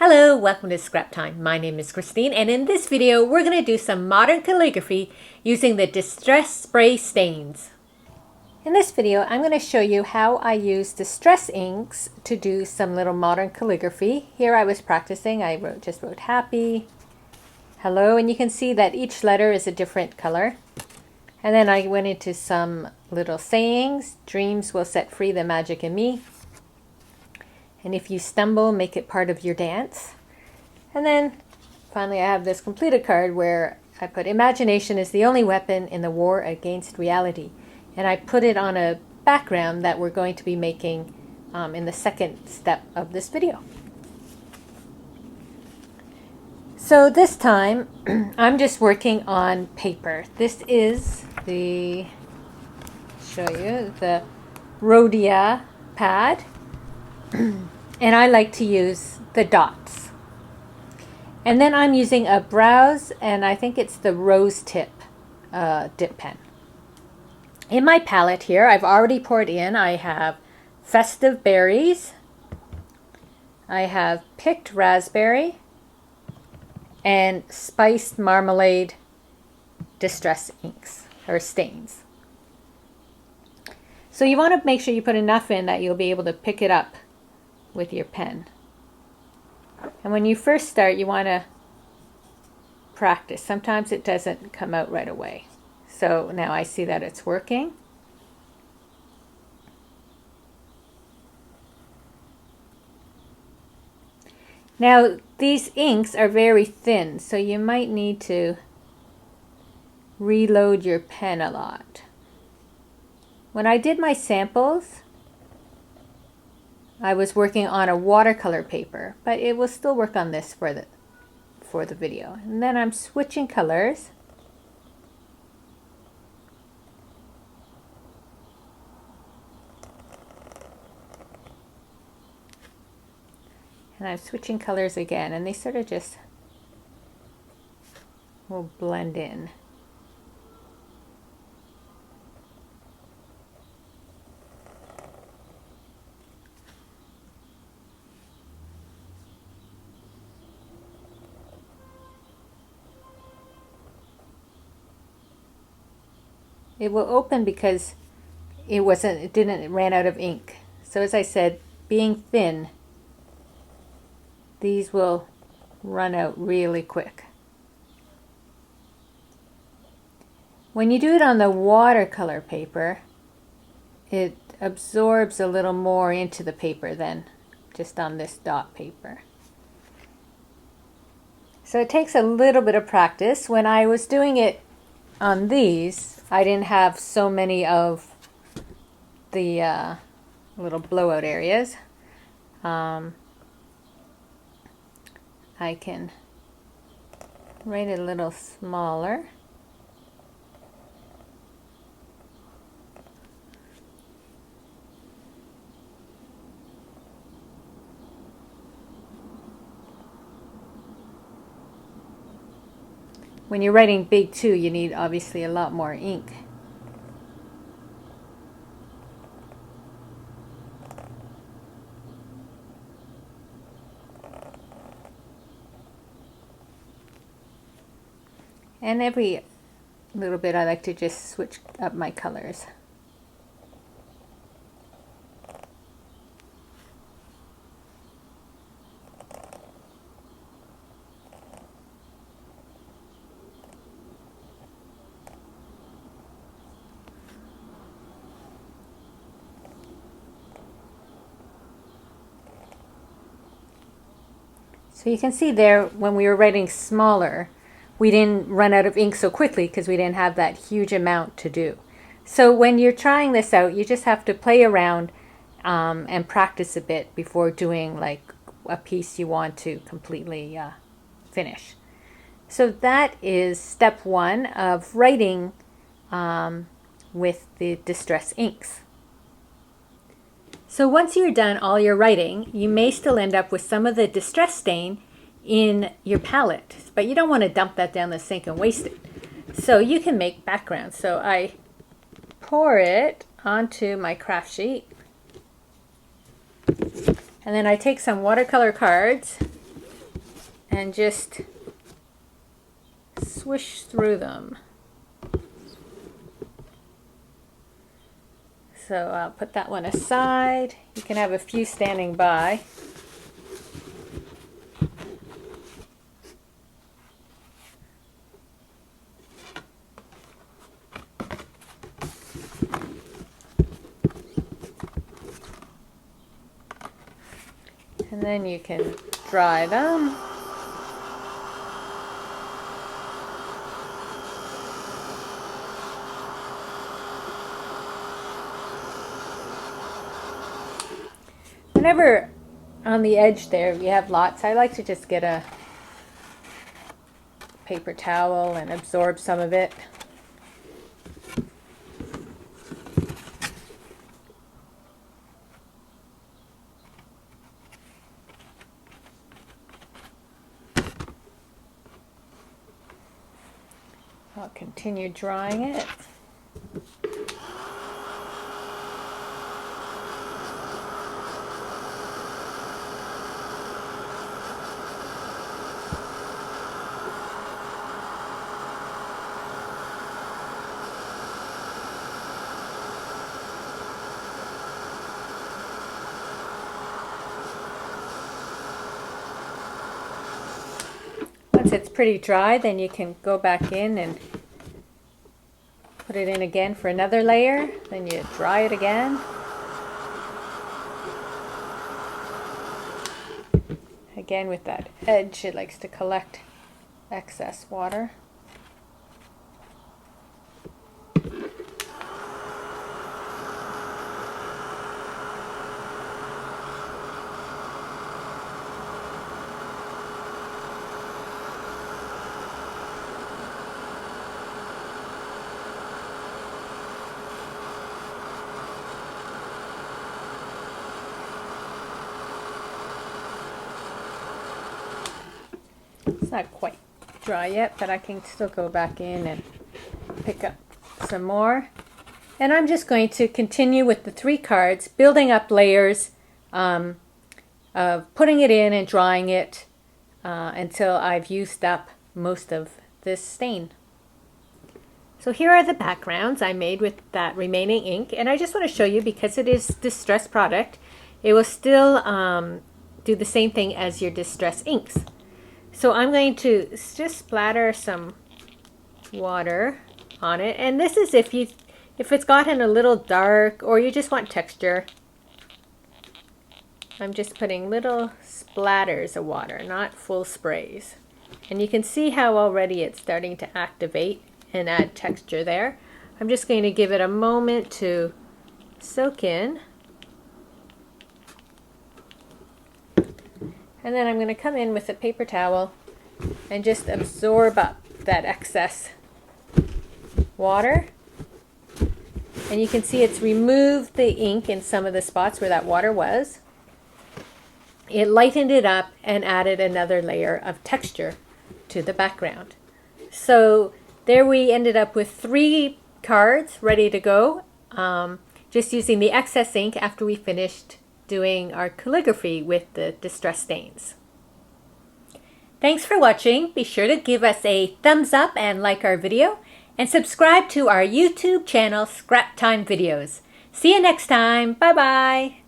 Hello, welcome to Scrap Time. My name is Christine, and in this video we're going to do some modern calligraphy using the Distress Spray stains. In this video I'm going to show you how I use distress inks to do some little modern calligraphy. Here I was practicing. I just wrote happy, hello, and you can see that each letter is a different color. And then I went into some little sayings. Dreams will set free the magic in me. And if you stumble, make it part of your dance. And then finally I have this completed card where I put imagination is the only weapon in the war against reality. And I put it on a background that we're going to be making in the second step of this video. So this time I'm just working on paper. This is the Rhodia pad. And I like to use the dots. And then I'm using a Browse, and I think it's the Rose Tip dip pen. In my palette here, I've already poured in, I have Festive Berries, I have Picked Raspberry, and Spiced Marmalade Distress inks, or stains. So you want to make sure you put enough in that you'll be able to pick it up with your pen. And when you first start, you want to practice. Sometimes it doesn't come out right away. So now I see that it's working. Now these inks are very thin, so you might need to reload your pen a lot. When I did my samples, I was working on a watercolor paper, but it will still work on this for the video. And then I'm switching colors. And I'm switching colors again, and they sort of just will blend in. It will open because it ran out of ink. So as I said, being thin, these will run out really quick. When you do it on the watercolor paper, it absorbs a little more into the paper than just on this dot paper. So it takes a little bit of practice. When I was doing it on these, I didn't have so many of the little blowout areas. I can write it a little smaller. When you're writing big too, you need obviously a lot more ink. And every little bit I like to just switch up my colors. So you can see there, when we were writing smaller, we didn't run out of ink so quickly because we didn't have that huge amount to do. So when you're trying this out, you just have to play around and practice a bit before doing like a piece you want to completely finish. So that is step one of writing with the distress inks. So once you're done all your writing, you may still end up with some of the distress stain in your palette, but you don't want to dump that down the sink and waste it. So you can make backgrounds. So I pour it onto my craft sheet, and then I take some watercolor cards and just swish through them. So I'll put that one aside. You can have a few standing by. And then you can dry them. Whenever on the edge there you have lots, I like to just get a paper towel and absorb some of it. I'll continue drying it. Once it's pretty dry, then you can go back in and put it in again for another layer. Then you dry it again. Again, with that edge, it likes to collect excess water. It's not quite dry yet, but I can still go back in and pick up some more. And I'm just going to continue with the 3 cards, building up layers of putting it in and drying it until I've used up most of this stain. So here are the backgrounds I made with that remaining ink, and I just want to show you, because it is distress product, it will still do the same thing as your distress inks. So I'm going to just splatter some water on it, and this is if it's gotten a little dark or you just want texture. I'm just putting little splatters of water, not full sprays. And you can see how already it's starting to activate and add texture there. I'm just going to give it a moment to soak in. And then I'm going to come in with a paper towel and just absorb up that excess water. And you can see it's removed the ink in some of the spots where that water was. It lightened it up and added another layer of texture to the background. So there we ended up with 3 cards ready to go, just using the excess ink after we finished doing our calligraphy with the distress stains. Thanks for watching. Be sure to give us a thumbs up and like our video, and subscribe to our YouTube channel, Scrap Time Videos. See you next time. Bye bye.